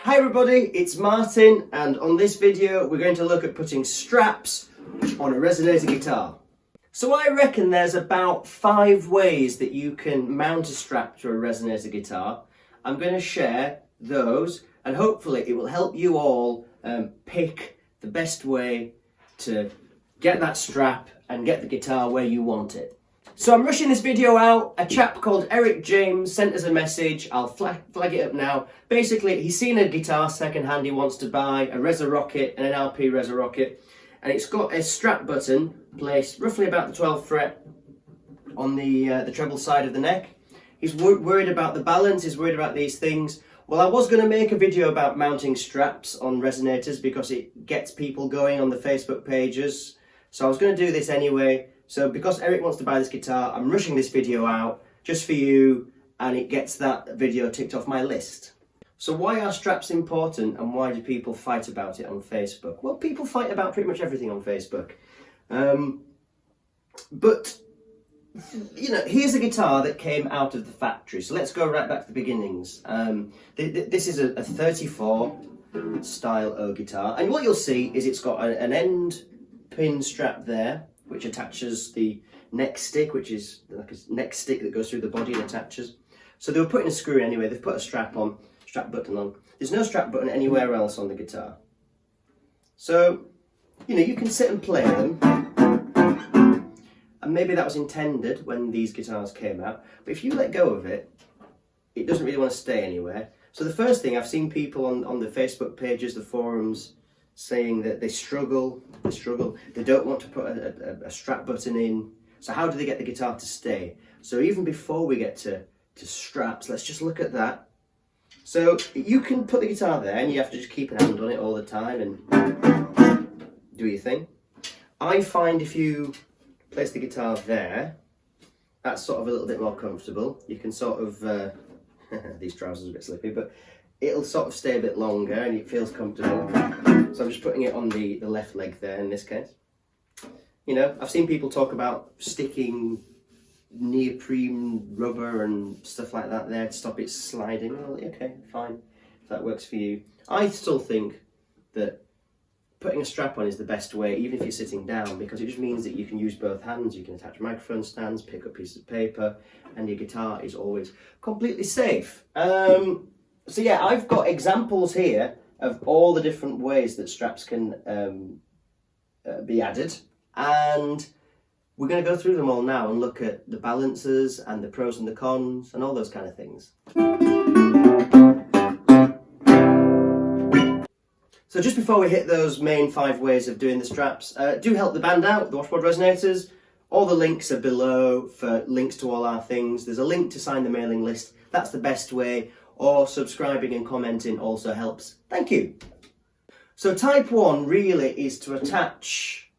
Hi everybody, it's Martin, and on this video we're going to look at putting straps on a Resonator guitar. So I reckon there's about 5 ways that you can mount a strap to a Resonator guitar. I'm going to share those and hopefully it will help you all pick the best way to get that strap and get the guitar where you want it. So I'm rushing this video out. A chap called Eric James sent us a message. I'll flag it up now. Basically, he's seen a guitar secondhand he wants to buy, a Resonator and an LP Resonator, and it's got a strap button placed roughly about the 12th fret on the treble side of the neck. He's worried about the balance, he's worried about these things. Well, I was going to make a video about mounting straps on Resonators because it gets people going on the Facebook pages. So I was going to do this anyway. So because Eric wants to buy this guitar, I'm rushing this video out just for you, and it gets that video ticked off my list. So why are straps important and why do people fight about it on Facebook? Well, people fight about pretty much everything on Facebook. But, you know, here's a guitar that came out of the factory. So let's go right back to the beginnings. This is a 34 style O guitar. And what you'll see is it's got an end pin strap there, which attaches the neck stick, which is like a neck stick that goes through the body and attaches. So they were putting a screw in anyway, they've put a strap button on. There's no strap button anywhere else on the guitar. So, you know, you can sit and play them. And maybe that was intended when these guitars came out. But if you let go of it, it doesn't really want to stay anywhere. So the first thing, I've seen people on the Facebook pages, the forums, saying that they struggle, they don't want to put a strap button in. So how do they get the guitar to stay? So even before we get to straps, let's just look at that. So you can put the guitar there and you have to just keep an hand on it all the time and do your thing. I find if you place the guitar there, that's sort of a little bit more comfortable. You can sort of, these trousers are a bit slippy, but it'll sort of stay a bit longer and it feels comfortable. So I'm just putting it on the left leg there in this case. You know, I've seen people talk about sticking neoprene rubber and stuff like that there to stop it sliding. Well, okay, fine, if that works for you. I still think that putting a strap on is the best way, even if you're sitting down, because it just means that you can use both hands, you can attach microphone stands, pick up pieces of paper, and your guitar is always completely safe. So yeah, I've got examples here of all the different ways that straps can be added, and we're going to go through them all now and look at the balances and the pros and the cons and all those kind of things. So just before we hit those main 5 ways of doing the straps, do help the band out, the Washboard Resonators. All the links are below for links to all our things. There's a link to sign the mailing list. That's the best way. Or subscribing and commenting also helps. Thank you. So type 1 really is to attach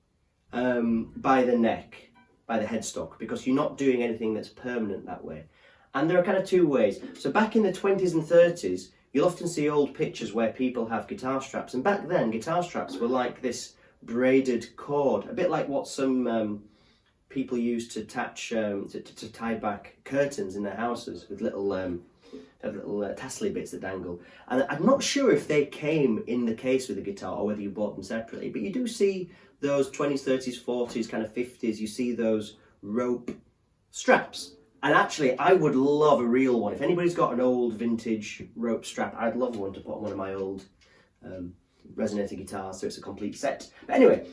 by the neck, by the headstock, because you're not doing anything that's permanent that way. And there are kind of 2 ways. So back in the 20s and 30s, you'll often see old pictures where people have guitar straps. And back then, guitar straps were like this braided cord, a bit like what some people used to attach, to tie back curtains in their houses with little tassely bits that dangle. And I'm not sure if they came in the case with the guitar or whether you bought them separately, but you do see those 20s, 30s, 40s, kind of 50s, you see those rope straps. And actually, I would love a real one. If anybody's got an old vintage rope strap, I'd love one to put on one of my old Resonator guitars, so it's a complete set. But anyway,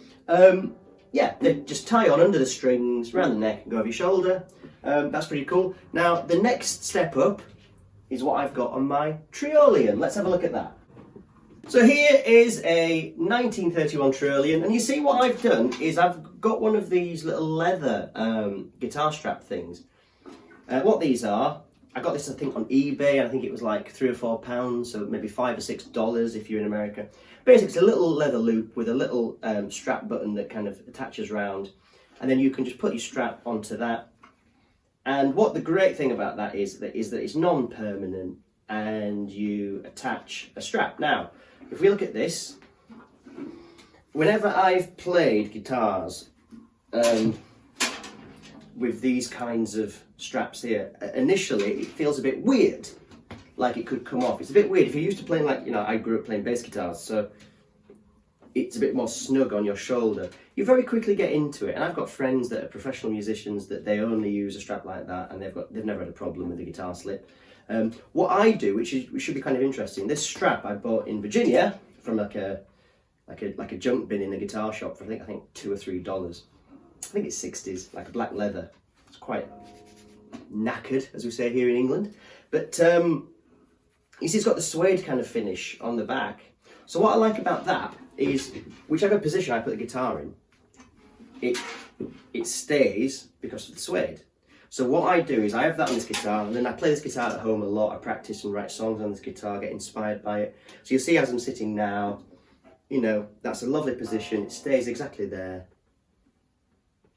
yeah, they just tie on under the strings, around the neck, and go over your shoulder. That's pretty cool. Now, the next step up is what I've got on my Triolean. Let's have a look at that. So here is a 1931 Triolean, and you see what I've done is I've got one of these little leather guitar strap things. What these are, I got this I think on eBay, and I think it was like £3 or £4, so maybe $5 or $6 if you're in America. Basically, it's a little leather loop with a little strap button that kind of attaches round, and then you can just put your strap onto that. And what the great thing about that is that it's non-permanent, and you attach a strap. Now, if we look at this, whenever I've played guitars with these kinds of straps here, initially it feels a bit weird like it could come off. It's a bit weird if you're used to playing, like, you know, I grew up playing bass guitars, so it's a bit more snug on your shoulder. You very quickly get into it, and I've got friends that are professional musicians that they only use a strap like that, and they've never had a problem with the guitar slip. What I do, which should be kind of interesting, this strap I bought in Virginia from like a junk bin in a guitar shop for I think $2 or $3. I think it's 60s, like a black leather. It's quite knackered, as we say here in England. But you see, it's got the suede kind of finish on the back. So what I like about that is, whichever position I put the guitar in, it stays because of the suede. So what I do is I have that on this guitar, and then I play this guitar at home a lot. I practice and write songs on this guitar, get inspired by it. So you'll see as I'm sitting now, you know, that's a lovely position. It stays exactly there.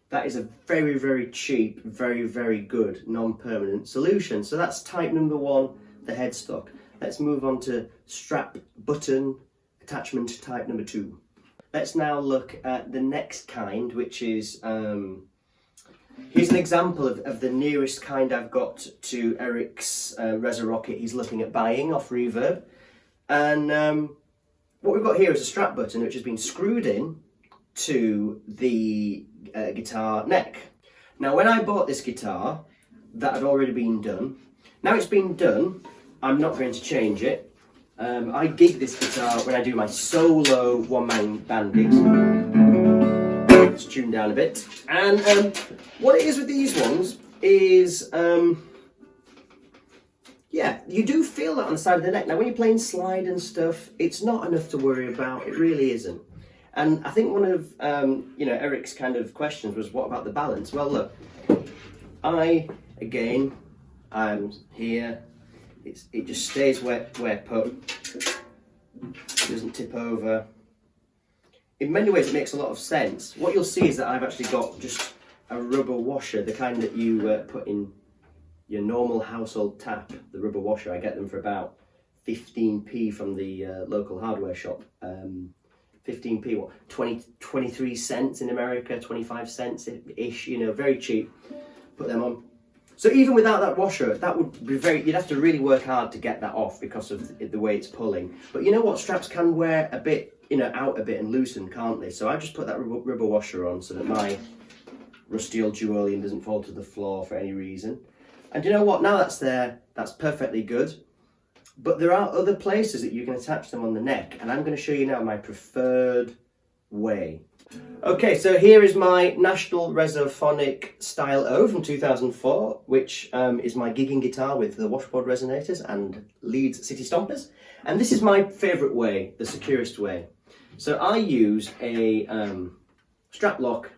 That is a very, very cheap, very, very good non-permanent solution. So that's type number 1, the headstock. Let's move on to strap button attachment type number 2. Let's now look at the next kind, which is, here's an example of the nearest kind I've got to Eric's Resonator Rocket he's looking at buying off Reverb. And what we've got here is a strap button which has been screwed in to the guitar neck. Now when I bought this guitar, that had already been done. Now it's been done, I'm not going to change it. I gig this guitar when I do my solo one-man band gigs. Let's tune down a bit. And what it is with these ones is, yeah, you do feel that on the side of the neck. Now when you're playing slide and stuff, it's not enough to worry about, it really isn't. And I think one of you know, Eric's kind of questions was, what about the balance? Well look, I'm here, it just stays where put, it doesn't tip over. In many ways it makes a lot of sense. What you'll see is that I've actually got just a rubber washer, the kind that you put in your normal household tap, the rubber washer. I get them for about 15p from the local hardware shop. 15p, what, 23 cents in America, 25 cents ish, you know, very cheap. Put them on. So even without that washer, that would be you'd have to really work hard to get that off because of the way it's pulling. But you know what, straps can wear a bit, you know, out a bit and loosen, can't they? So I just put that rubber washer on so that my rusty old Duolian doesn't fall to the floor for any reason. And you know what, now that's there, that's perfectly good. But there are other places that you can attach them on the neck, and I'm going to show you now my preferred way. Okay, so here is my National Resophonic Style O from 2004, which is my gigging guitar with the washboard resonators and Leeds City Stompers. And this is my favourite way, the securest way. So I use a strap lock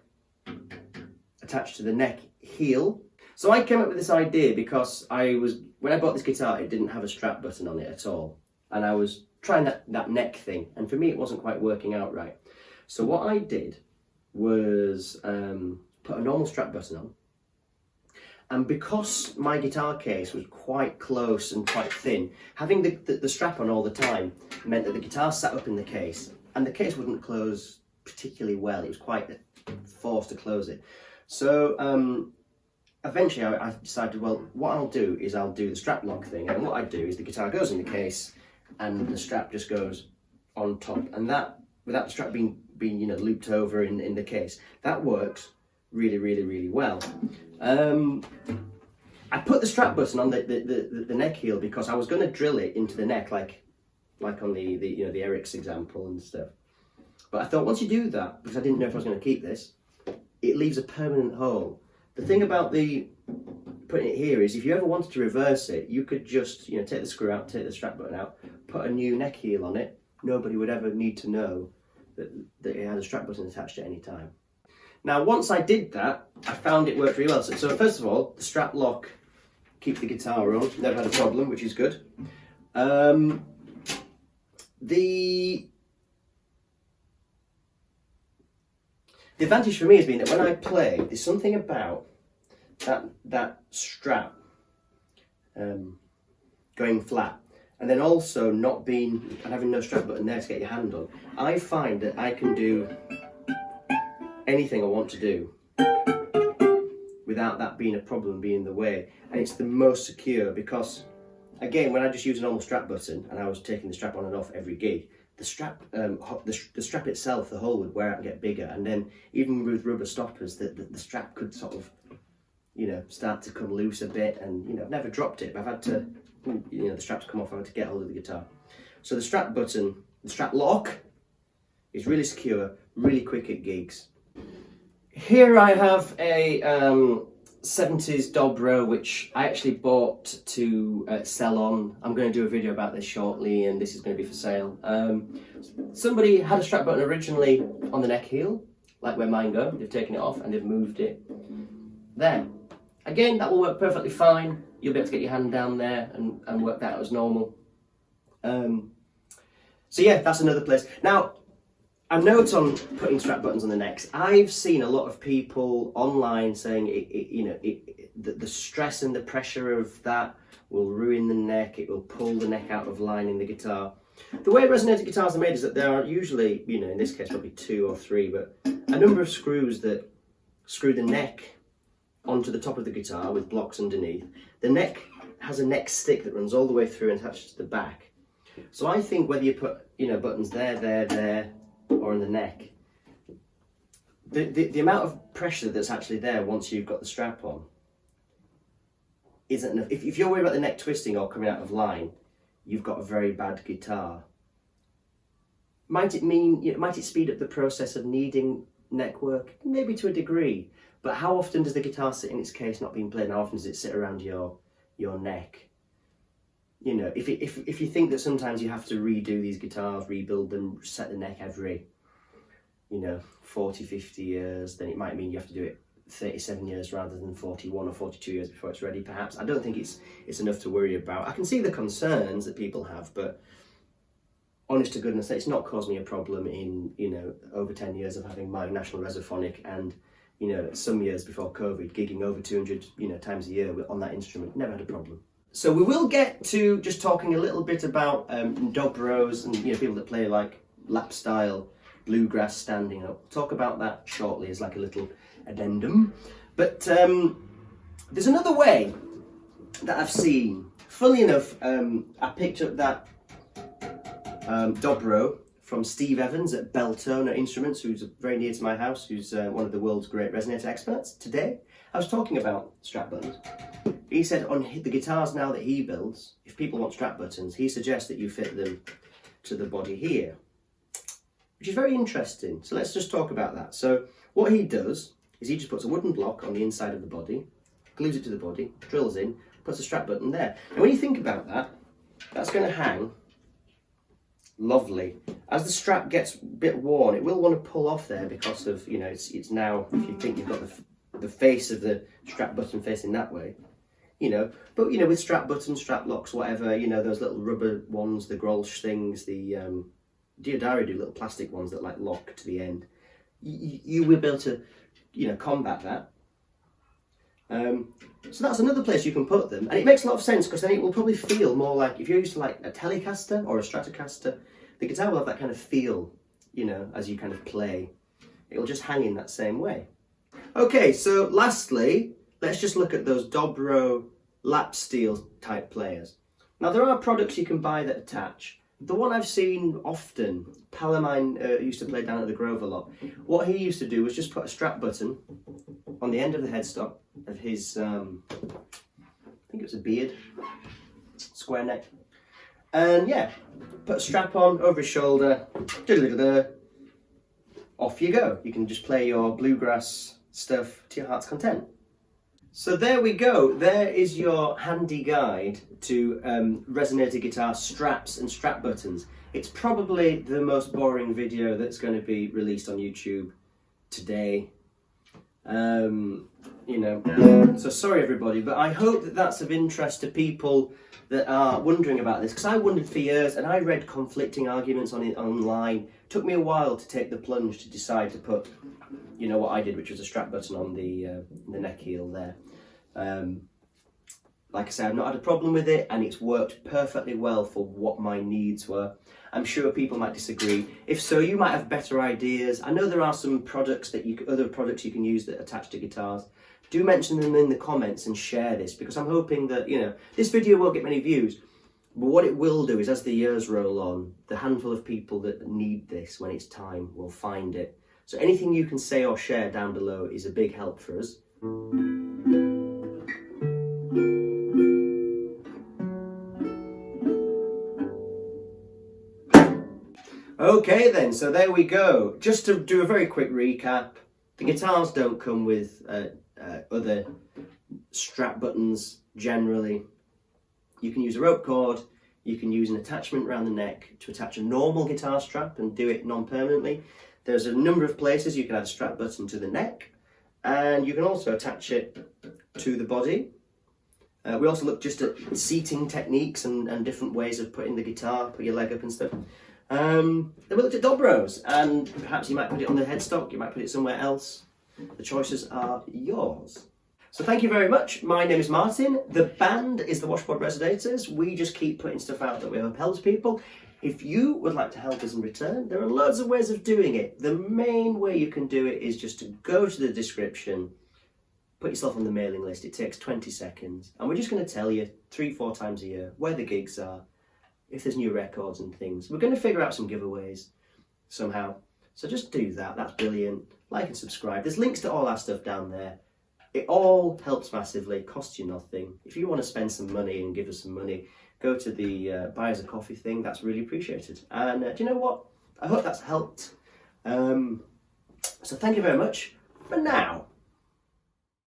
attached to the neck heel. So I came up with this idea because when I bought this guitar, it didn't have a strap button on it at all. And I was trying that neck thing, and for me it wasn't quite working out right. So what I did was put a normal strap button on, and because my guitar case was quite close and quite thin, having the strap on all the time meant that the guitar sat up in the case, and the case wouldn't close particularly well. It was quite forced to close it. So eventually I decided, well, what I'll do is I'll do the strap lock thing, and what I do is the guitar goes in the case and the strap just goes on top, and that, without the strap being you know, looped over in the case, that works really, really, really well. I put the strap button on the neck heel because I was going to drill it into the neck like on the you know, the Eric's example and stuff. But I thought once you do that, because I didn't know if I was going to keep this, it leaves a permanent hole. The thing about putting it here is if you ever wanted to reverse it, you could just, you know, take the screw out, take the strap button out, put a new neck heel on it. Nobody would ever need to know that it had a strap button attached at any time. Now, once I did that, I found it worked really well. So first of all, the strap lock keeps the guitar on. Never had a problem, which is good. The advantage for me has been that when I play, there's something about that strap going flat, and then also not being and having no strap button there to get your hand on. I find that I can do anything I want to do without that being a problem, being in the way, and it's the most secure because again, when I just use a normal strap button and I was taking the strap on and off every gig, the strap, the strap itself, the hole would wear out and get bigger, and then even with rubber stoppers, the strap could sort of, you know, start to come loose a bit, and you know, I've never dropped it, but I've had to, you know, the straps come off, I've had to get hold of the guitar. So the strap button, the strap lock, is really secure, really quick at gigs. Here I have a 70s Dobro, which I actually bought to sell on. I'm going to do a video about this shortly, and this is going to be for sale. Somebody had a strap button originally on the neck heel, like where mine go. They've taken it off and they've moved it there. Again, that will work perfectly fine. You'll be able to get your hand down there and work that out as normal. So yeah, that's another place. Now, a note on putting strap buttons on the necks. I've seen a lot of people online saying the stress and the pressure of that will ruin the neck. It will pull the neck out of line in the guitar. The way Resonator guitars are made is that there are usually, you know, in this case probably 2 or 3, but a number of screws that screw the neck onto the top of the guitar with blocks underneath. The neck has a neck stick that runs all the way through and attaches to the back. So I think whether you put, you know, buttons there, or in the neck, the amount of pressure that's actually there once you've got the strap on isn't enough. If you're worried about the neck twisting or coming out of line, you've got a very bad guitar. Might it speed up the process of needing neck work? Maybe to a degree, but how often does the guitar sit in its case not being played, and how often does it sit around your neck? You know, if you think that sometimes you have to redo these guitars, rebuild them, set the neck every, you know, 40, 50 years, then it might mean you have to do it 37 years rather than 41 or 42 years before it's ready, perhaps. I don't think it's enough to worry about. I can see the concerns that people have, but honest to goodness, it's not caused me a problem in, you know, over 10 years of having my National Resophonic, and, you know, some years before COVID, gigging over 200, you know, times a year on that instrument. Never had a problem. So we will get to just talking a little bit about Dobros and, you know, people that play like lap style, bluegrass standing up. Talk about that shortly as like a little addendum. But there's another way that I've seen. Funnily enough, I picked up that Dobro from Steve Evans at Beltona Instruments, who's very near to my house, who's one of the world's great resonator experts. Today, I was talking about strap buttons. He said on the guitars now that he builds, if people want strap buttons, he suggests that you fit them to the body here, which is very interesting. So let's just talk about that. So what he does is he just puts a wooden block on the inside of the body, glues it to the body, drills in, puts a strap button there. And when you think about that, that's going to hang lovely. As the strap gets a bit worn, it will want to pull off there because of, you know, it's now, if you think you've got the face of the strap button facing that way, you know, but, you know, with strap buttons, strap locks, whatever, you know, those little rubber ones, the Grolsch things, the Diodari do little plastic ones that like lock to the end. You will be able to, you know, combat that. So that's another place you can put them, and it makes a lot of sense because then it will probably feel more like, if you're used to like a Telecaster or a Stratocaster, the guitar will have that kind of feel, you know, as you kind of play. It'll just hang in that same way. Okay, so lastly, let's just look at those Dobro lap steel type players. Now there are products you can buy that attach. The one I've seen often, pal of mine used to play down at the Grove a lot. What he used to do was just put a strap button on the end of the headstock of his, I think it was a beard, square neck. And yeah, put a strap on over his shoulder, off you go. You can just play your bluegrass stuff to your heart's content. So there we go. There is your handy guide to Resonator guitar straps and strap buttons. It's probably the most boring video that's going to be released on YouTube today. You know, so sorry everybody, but I hope that that's of interest to people that are wondering about this, because I wondered for years and I read conflicting arguments on it online. It took me a while to take the plunge to decide to put, you know, what I did, which was a strap button on the neck heel there. Like I said, I've not had a problem with it, and it's worked perfectly well for what my needs were. I'm sure people might disagree. If so, you might have better ideas. I know there are some products that other products you can use that attach to guitars. do mention them in the comments and share this, because I'm hoping that, you know, this video won't get many views, but what it will do is, as the years roll on, the handful of people that need this when it's time will find it. So anything you can say or share down below is a big help for us. Okay then, so there we go. Just to do a very quick recap, the guitars don't come with other strap buttons generally. You can use a rope cord, you can use an attachment around the neck to attach a normal guitar strap and do it non-permanently. There's a number of places you can add a strap button to the neck, and you can also attach it to the body. We also looked just at seating techniques and different ways of putting the guitar, put your leg up and stuff. Then we looked at Dobros, and perhaps you might put it on the headstock, you might put it somewhere else. The choices are yours. So thank you very much. My name is Martin. The band is the Washboard Resonators. We just keep putting stuff out that we hope helps people. If you would like to help us in return, there are loads of ways of doing it. The main way you can do it is just to go to the description, put yourself on the mailing list. It takes 20 seconds. And we're just going to tell you 3-4 times a year where the gigs are, if there's new records and things. We're going to figure out some giveaways somehow. So just do that. That's brilliant. Like and subscribe. There's links to all our stuff down there. It all helps massively. It costs you nothing. If you want to spend some money and give us some money, go to the buy us a coffee thing. That's really appreciated. And do you know what? I hope that's helped. So thank you very much for now.